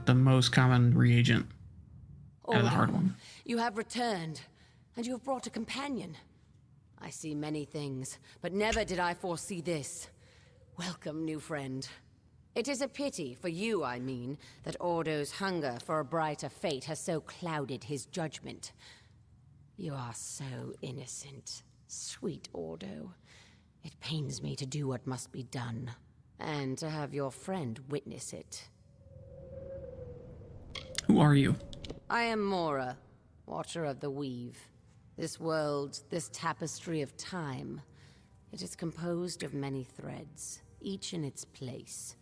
not the most common reagent. Or the hard one. You have returned, and you have brought a companion. I see many things, but never did I foresee this. Welcome, new friend. It is a pity, for you I mean, that Ordo's hunger for a brighter fate has so clouded his judgment. You are so innocent, sweet Ordo. It pains me to do what must be done, and to have your friend witness it. Who are you? I am Mora, Watcher of the Weave. This world, this tapestry of time, it is composed of many threads, each in its place.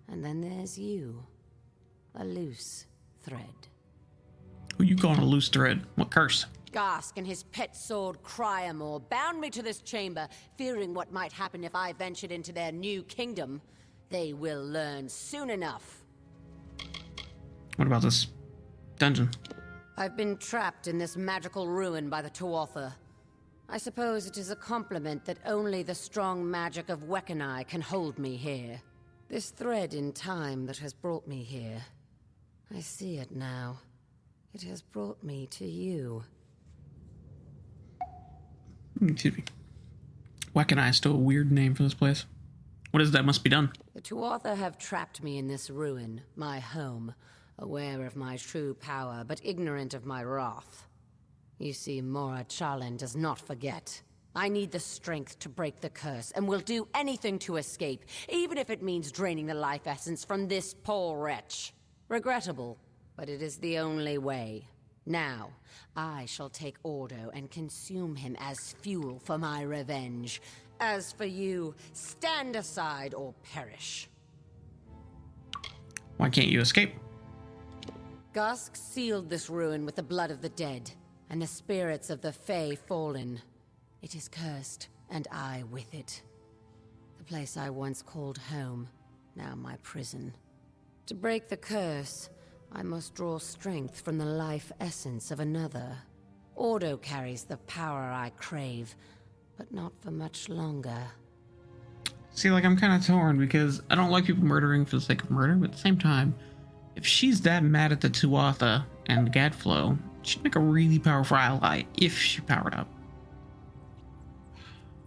And then there's you, a loose thread. Who you calling a loose thread? What curse? Gask and his pet sword Cryamore bound me to this chamber, fearing what might happen if I ventured into their new kingdom. They will learn soon enough. What about this dungeon? I've been trapped in this magical ruin by the Tuatha. I suppose it is a compliment that only the strong magic of Wekkenai can hold me here. This thread in time that has brought me here. I see it now. It has brought me to you. Excuse me. Wekkenai is still a weird name for this place. What is that must be done? The Tuatha have trapped me in this ruin, my home, aware of my true power, but ignorant of my wrath. You see, Mora Chalin does not forget. I need the strength to break the curse, and will do anything to escape, even if it means draining the life essence from this poor wretch. Regrettable, but it is the only way. Now, I shall take Ordo and consume him as fuel for my revenge. As for you, stand aside or perish. Why can't you escape? Gask sealed this ruin with the blood of the dead, and the spirits of the Fae fallen. It is cursed, and I with it. The place I once called home, now my prison. To break the curse, I must draw strength from the life essence of another. Ordo carries the power I crave, but not for much longer. See, like, I'm kind of torn because I don't like people murdering for the sake of murder, but at the same time, if she's that mad at the Tuatha and the Gadflow, she'd make a really powerful ally if she powered up.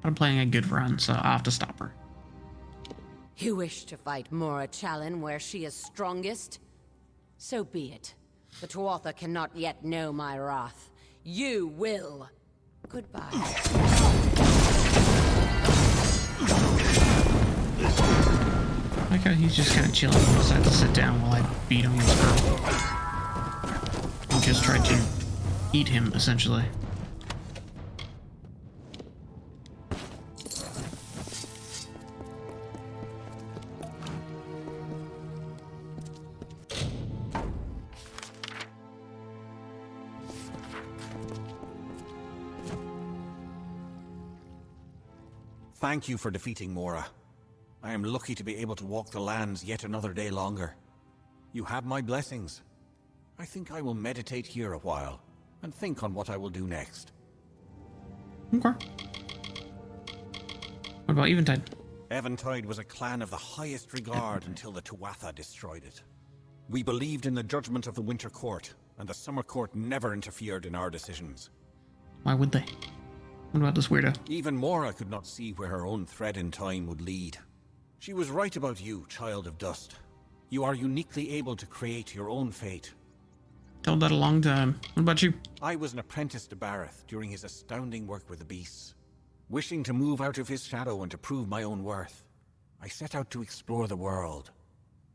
But I'm playing a good run, so I'll have to stop her. You wish to fight Mora Chalin where she is strongest? So be it. The Tuatha cannot yet know my wrath. You will. Goodbye. I like how he's just kind of chilling and decided to sit down while I beat him with her. And just tried to eat him, essentially. Thank you for defeating Mora. I am lucky to be able to walk the lands yet another day longer. You have my blessings. I think I will meditate here a while, and think on what I will do next. Okay. What about Eventide? Eventide was a clan of the highest regard until the Tuatha destroyed it. We believed in the judgment of the Winter Court, and the Summer Court never interfered in our decisions. Why would they? What about this weirdo? Even Mora could not see where her own thread in time would lead. She was right about you, Child of Dust. You are uniquely able to create your own fate. Told that a long time. What about you? I was an apprentice to Bareth during his astounding work with the beasts. Wishing to move out of his shadow and to prove my own worth, I set out to explore the world.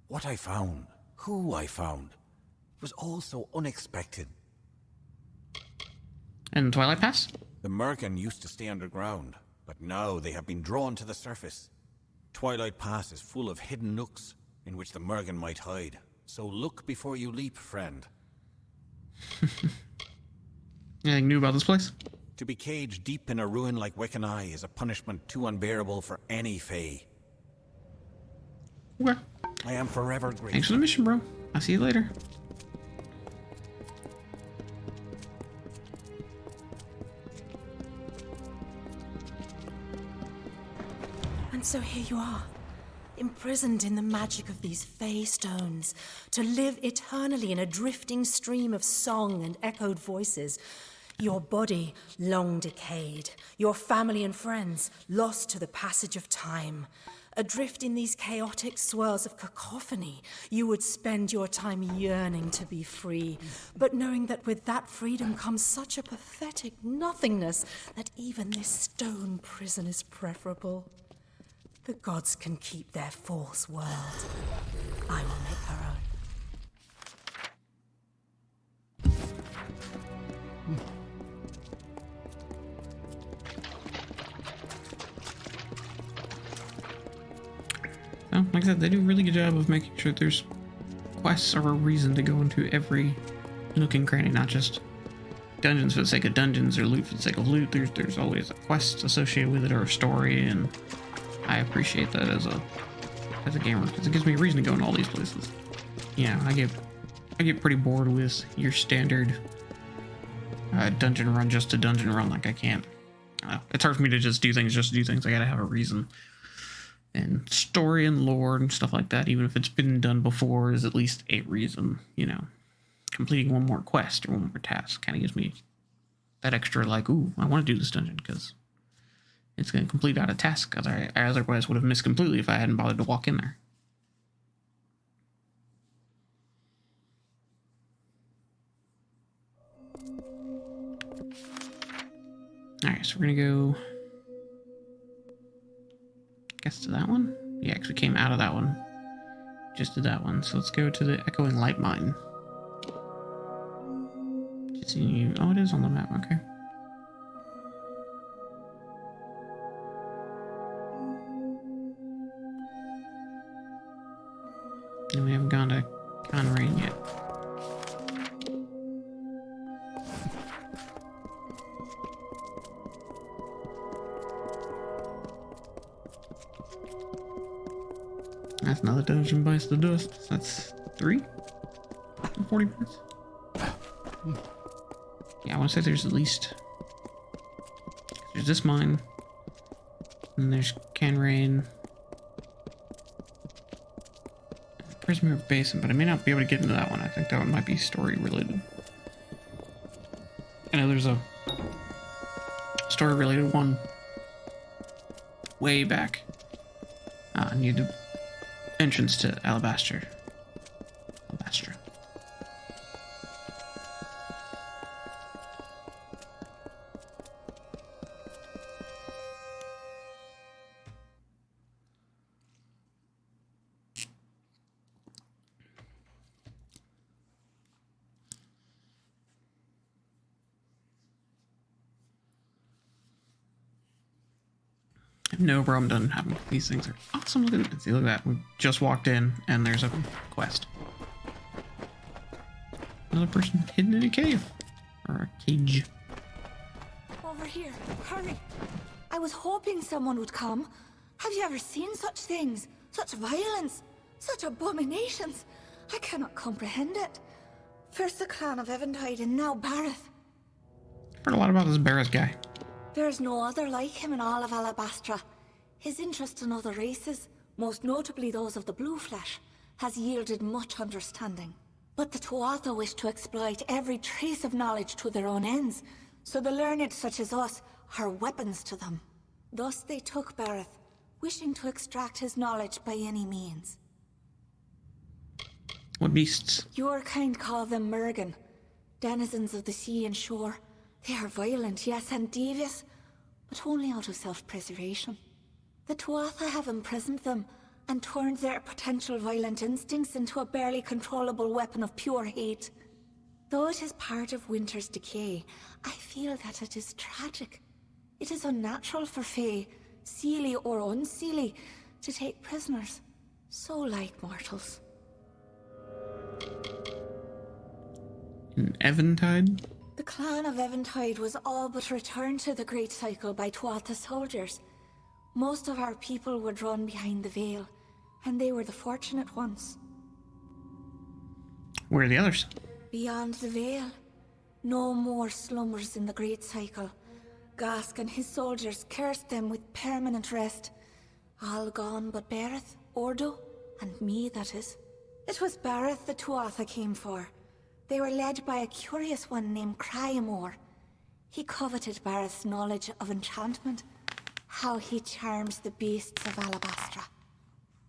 What I found, who I found, was all so unexpected. And Twilight Pass? The Merkin used to stay underground, but now they have been drawn to the surface. Twilight Pass is full of hidden nooks in which the Merkin might hide. So look before you leap, friend. Anything new about this place? To be caged deep in a ruin like Wekkenai is a punishment too unbearable for any Fae. Okay. I am forever grateful. Thanks for the mission, bro. I'll see you later. And so here you are. imprisoned in the magic of these fey stones, to live eternally in a drifting stream of song and echoed voices. Your body long decayed, your family and friends lost to the passage of time. Adrift in these chaotic swirls of cacophony, you would spend your time yearning to be free, but knowing that with that freedom comes such a pathetic nothingness that even this stone prison is preferable. The gods can keep their false world. I will make her own. So, like I said, they do a really good job of making sure there's quests or a reason to go into every nook and cranny, not just dungeons for the sake of dungeons or loot for the sake of loot. There's always a quest associated with it or a story, and I appreciate that as a gamer because it gives me a reason to go in all these places. Yeah, I get pretty bored with your standard dungeon run just to dungeon run. Like I can't. It's hard for me to just do things just to do things. I gotta have a reason. And story and lore and stuff like that, even if it's been done before, is at least a reason, you know. Completing one more quest or one more task kind of gives me that extra, like, ooh, I want to do this dungeon because it's going to complete out a task, because I otherwise would have missed completely if I hadn't bothered to walk in there. Alright, so we're going to go... guess to that one? Yeah, because we came out of that one. Just did that one. So let's go to the Echoing Light Mine. Oh, it is on the map. Okay. And we haven't gone to Conrain yet. That's another dungeon bites the dust. That's 3? 40 minutes? Yeah, I want to say there's at least... There's this mine. And there's Canrain. Prisoner Basin, but I may not be able to get into that one. I think that one might be story related. I know there's a story related one way back. Near the entrance to Alabastra. No problem done having these things are awesome. Look at that. We just walked in and there's a quest. Another person hidden in a cave. Or a cage. Over here, hurry. I was hoping someone would come. Have you ever seen such things? Such violence? Such abominations? I cannot comprehend it. First the clan of Eventide and now Bareth. Heard a lot about this Bareth guy. There is no other like him in all of Alabastra. His interest in other races, most notably those of the blue flesh, has yielded much understanding. But the Tuatha wish to exploit every trace of knowledge to their own ends, so the learned such as us are weapons to them. Thus they took Bareth, wishing to extract his knowledge by any means. What beasts? Your kind call them Mergen, denizens of the sea and shore. They are violent, yes, and devious, but only out of self-preservation. The Tuatha have imprisoned them and turned their potential violent instincts into a barely controllable weapon of pure hate. Though it is part of winter's decay, I feel that it is tragic. It is unnatural for Fae, seelie or unseelie, to take prisoners, so like mortals. In Eventide? The clan of Eventide was all but returned to the Great Cycle by Tuatha soldiers. Most of our people were drawn behind the veil, and they were the fortunate ones. Where are the others? Beyond the veil. No more slumbers in the Great Cycle. Gask and his soldiers cursed them with permanent rest. All gone but Bareth. Ordo, and me, that is. It was Bareth the Tuatha came for. They were led by a curious one named Cryamore. He coveted Bareth's knowledge of enchantment, how he charms the beasts of Alabastra.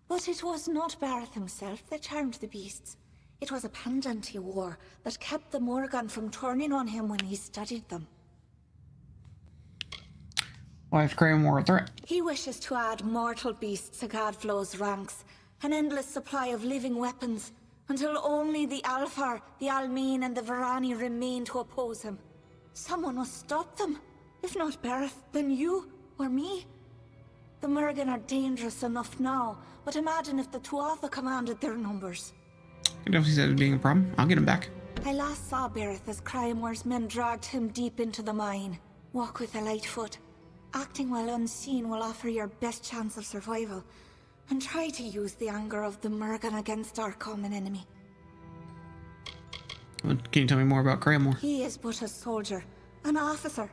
But it was not Bareth himself that charmed the beasts. It was a pendant he wore that kept the Morgan from turning on him when he studied them. Why is Graham more a threat? He wishes to add mortal beasts to Gadflow's ranks, an endless supply of living weapons, until only the Alfar, the Almeen, and the Varani remain to oppose him. Someone must stop them. If not Bareth, then you, or me. The Murgan are dangerous enough now, but imagine if the Tuatha commanded their numbers. I definitely said it being a problem. I'll get him back. I last saw Bareth as Crymore's men dragged him deep into the mine. Walk with a light foot. Acting while unseen will offer your best chance of survival. And try to use the anger of the Murgan against our common enemy. Well, can you tell me more about Craymore? He is but a soldier, an officer.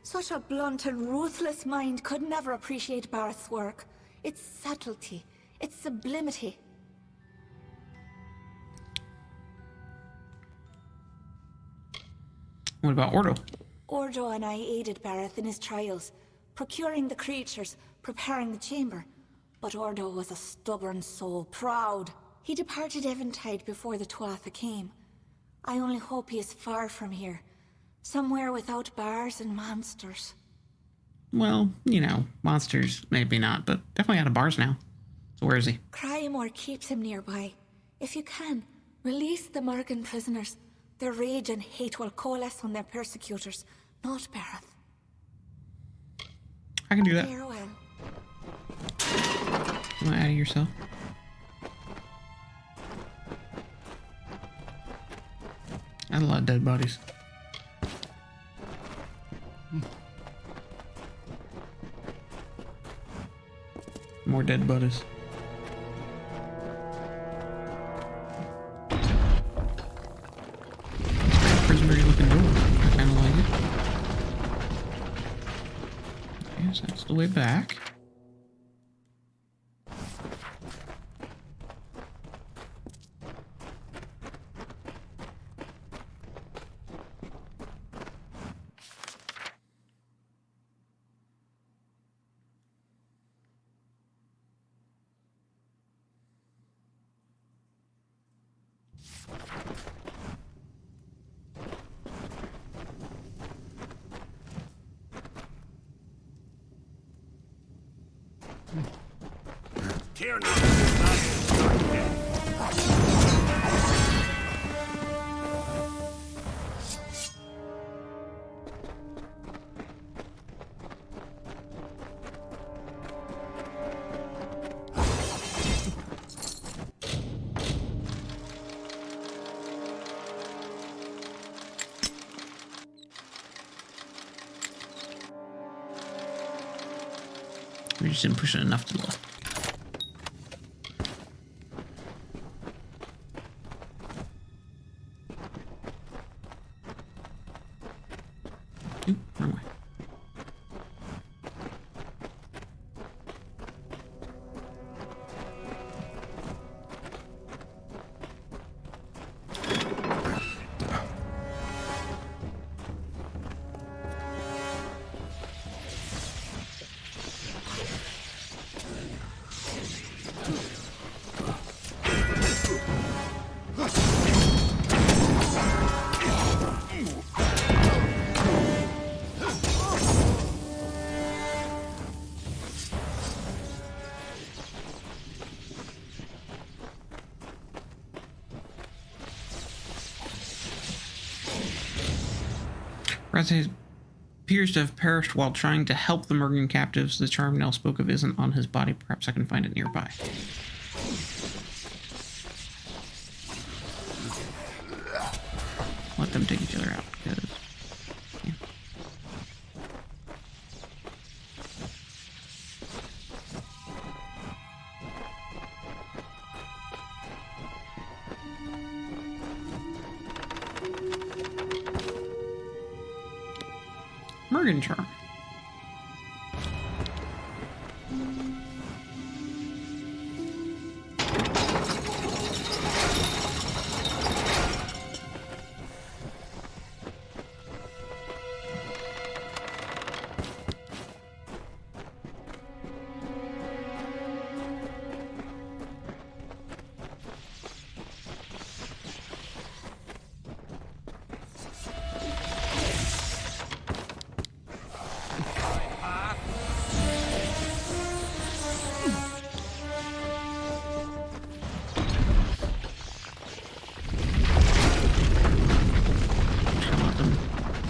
Such a blunt and ruthless mind could never appreciate Bareth's work. Its subtlety, its sublimity. What about Ordo? Ordo and I aided Bareth in his trials, procuring the creatures, preparing the chamber. But Ordo was a stubborn soul, proud. He departed Eventide before the Tuatha came. I only hope he is far from here. Somewhere without bars and monsters. Well, you know, monsters, maybe not, but definitely out of bars now. So where is he? Cryamore keeps him nearby. If you can, release the Murgan prisoners. Their rage and hate will coalesce on their persecutors, not Bareth. I can do that. Farewell. You want to add yourself? I had a lot of dead bodies. More dead bodies. Prisoner looking door. I kind of like it. Okay, so that's the way back. We just didn't push it enough to the left. Oop, wrong way. Rader appears to have perished while trying to help the Murgan captives. The charm Nell spoke of isn't on his body. Perhaps I can find it nearby. Let them take each other out, because... yeah. Murgan charm.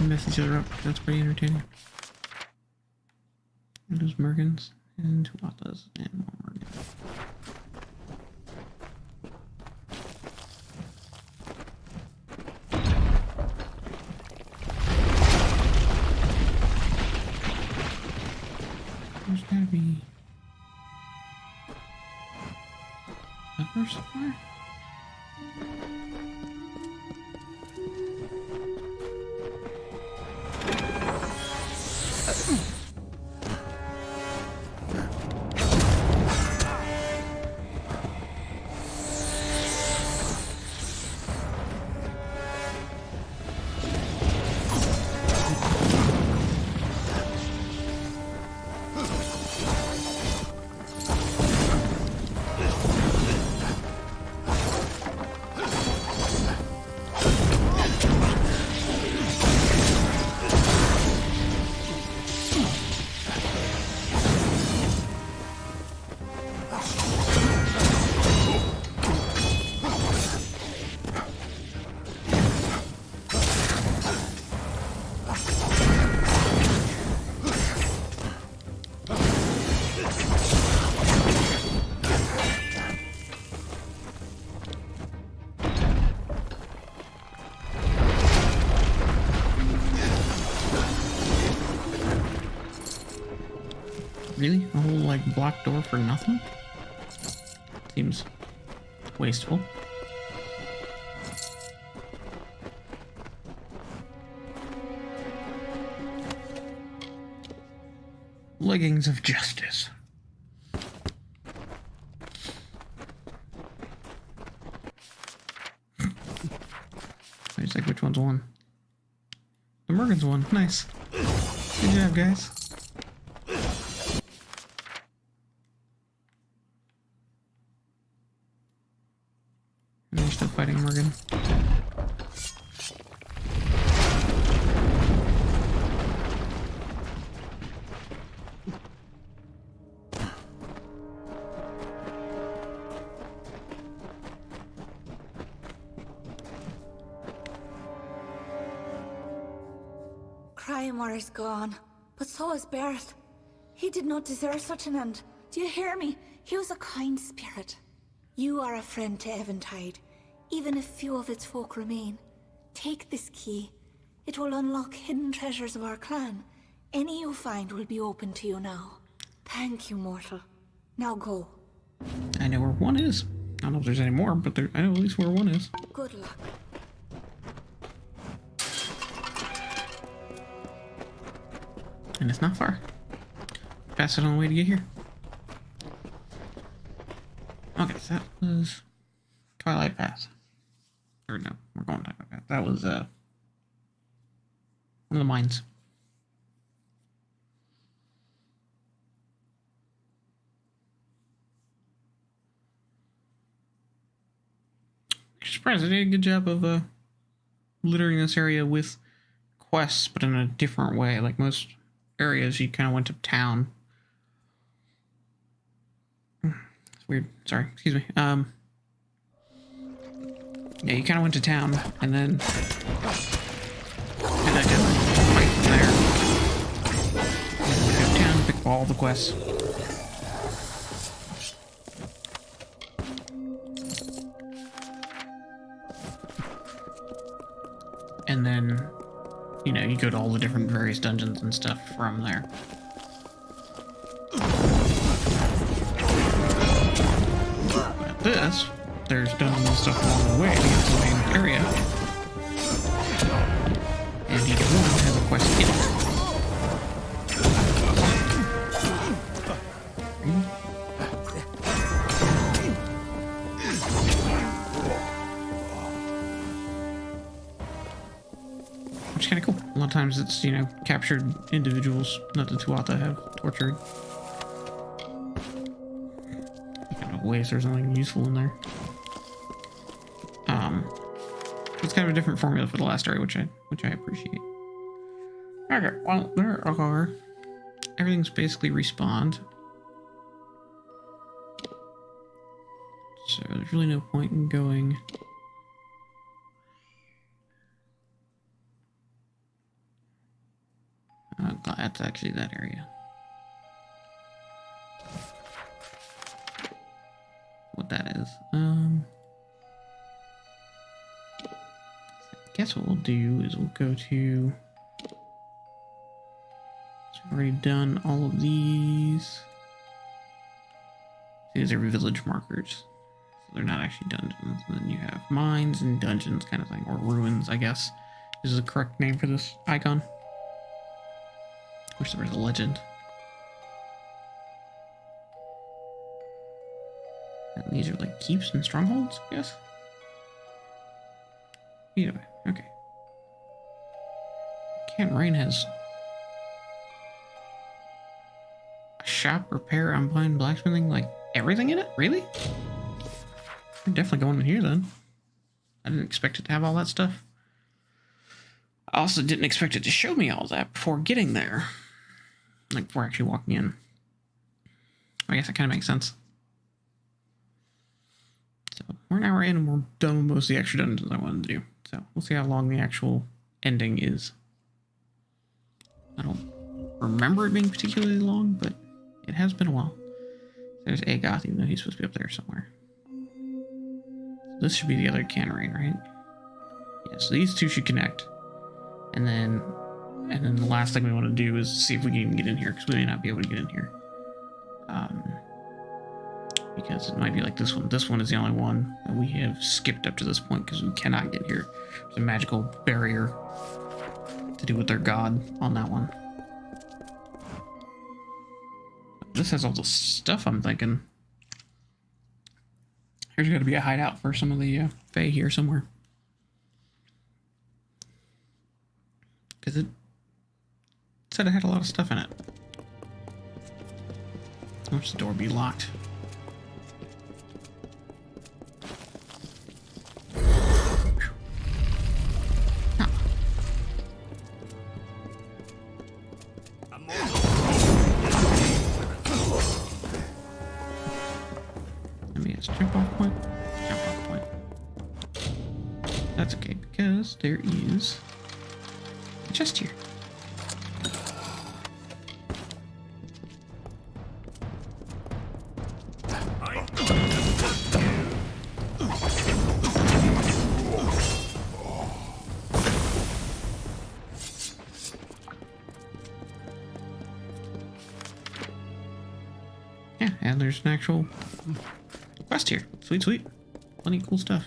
mess each other up. That's pretty entertaining. And those Mergans and Tuathas and more Mergans. There's gotta be cover somewhere. Really? A whole, like, block door for nothing? Seems wasteful. Leggings of justice. I just like which one's one. The Mergan's one. Nice. Good job, guys. And they're still fighting Mergan. Crymar is gone, but so is Barrett. He did not deserve such an end. Do you hear me? He was a kind spirit. You are a friend to Eventide, even if few of its folk remain. Take this key. It will unlock hidden treasures of our clan. Any you find will be open to you now. Thank you, mortal. Now go. I know where one is. I don't know if there's any more, but I know at least where one is. Good luck. And it's not far. Pass it on the way to get here. Okay, so that was Twilight Path. Or no, we're going Twilight Path. That was one of the mines. I'm surprised they did a good job of littering this area with quests, but in a different way. Like most areas, you kind of went to town. It's weird. Sorry, excuse me. Yeah, you kind of went to town, and then I did a fight from there. Go to town, pick up all the quests. And then, you know, you go to all the different various dungeons and stuff from there. At this, there's dungeons and stuff along the way to get to the main area. And each one has a quest in it. Which is kind of cool. A lot of times it's, you know, captured individuals that the Tuatha have tortured. Kind of ways there's something useful in there. It's kind of a different formula for the last area, which I appreciate. Okay, well, there are. Everything's basically respawned. So there's really no point in going That's actually that area. What that is. I guess what we'll do is we'll go to... So we've already done all of these. These are village markers. So they're not actually dungeons. And then you have mines and dungeons kind of thing. Or ruins, I guess. This is the correct name for this icon. Wish there was a legend. And these are like keeps and strongholds, I guess? Either way, okay. Can't Rain has a shop, repair, unbind, blacksmithing, like everything in it? Really? We're definitely going in here then. I didn't expect it to have all that stuff. I also didn't expect it to show me all that before getting there. Like before actually walking in. I guess that kind of makes sense. So we're an hour in and we're done with most of the extra dungeons I wanted to do. So we'll see how long the actual ending is. I don't remember it being particularly long, but it has been a while. There's Agoth, even though he's supposed to be up there somewhere. So this should be the other Canarine, right? Yeah, so these two should connect. And then the last thing we want to do is see if we can even get in here, because we may not be able to get in here. Because it might be like this one. This one is the only one that we have skipped up to this point because we cannot get here. There's a magical barrier to do with their god on that one. This has all the stuff I'm thinking. There's got to be a hideout for some of the Fae here somewhere. Because it said it had a lot of stuff in it. Watch the door be locked. Jump off point. Jump off point. That's okay because there is a chest here. Yeah, and there's an actual quest here. Sweet, sweet. Plenty of cool stuff.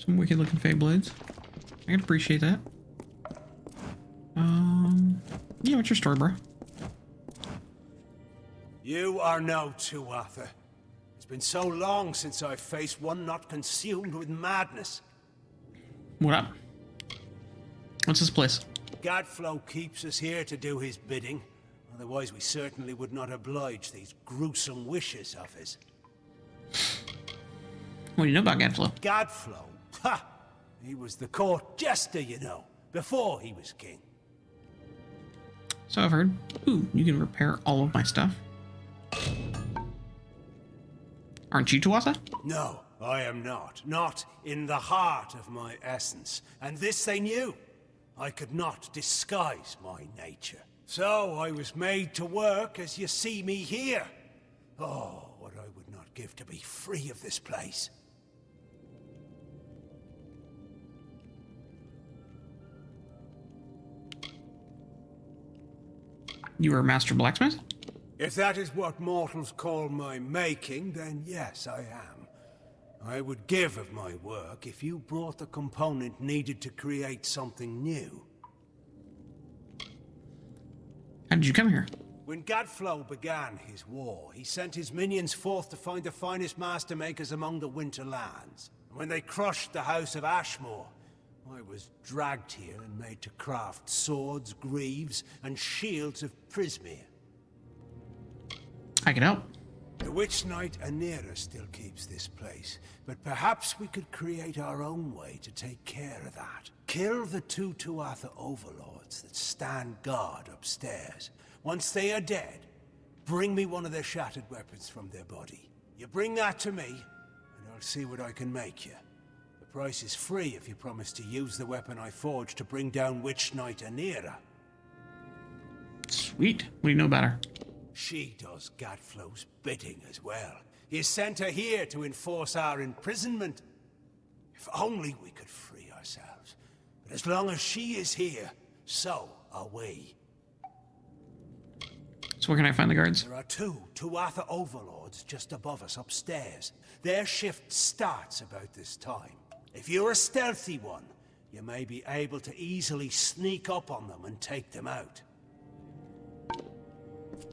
Some wicked looking Fae blades. I can appreciate that. Yeah, what's your story, bro? You are no Tuatha. It's been so long since I've faced one not consumed with madness. What up? What's this place? Gadflow keeps us here to do his bidding. Otherwise we certainly would not oblige these gruesome wishes of his. What do you know about Gadflow? Gadflow? Ha! He was the court jester, you know, before he was king. So I've heard. Ooh, you can repair all of my stuff. Aren't you Tuatha? No, I am not. Not in the heart of my essence. And this they knew. I could not disguise my nature. So I was made to work as you see me here. Oh, what I would not give to be free of this place. You were a master blacksmith? If that is what mortals call my making, then yes, I am. I would give of my work if you brought the component needed to create something new. How did you come here? When Gadflow began his war, he sent his minions forth to find the finest master makers among the Winter Lands. And when they crushed the House of Ashmore, I was dragged here and made to craft swords, greaves, and shields of Prismere. I can help. The Witch Knight Anira still keeps this place, but perhaps we could create our own way to take care of that. Kill the two Tuatha overlords that stand guard upstairs. Once they are dead, bring me one of their shattered weapons from their body. You bring that to me, and I'll see what I can make you. The price is free if you promise to use the weapon I forged to bring down Witch Knight Anira. Sweet. What do you know about her? She does Gadflow's bidding as well. He sent her here to enforce our imprisonment. If only we could free ourselves. But as long as she is here, so are we. So where can I find the guards? There are two Tuatha overlords just above us upstairs. Their shift starts about this time. If you're a stealthy one, you may be able to easily sneak up on them and take them out.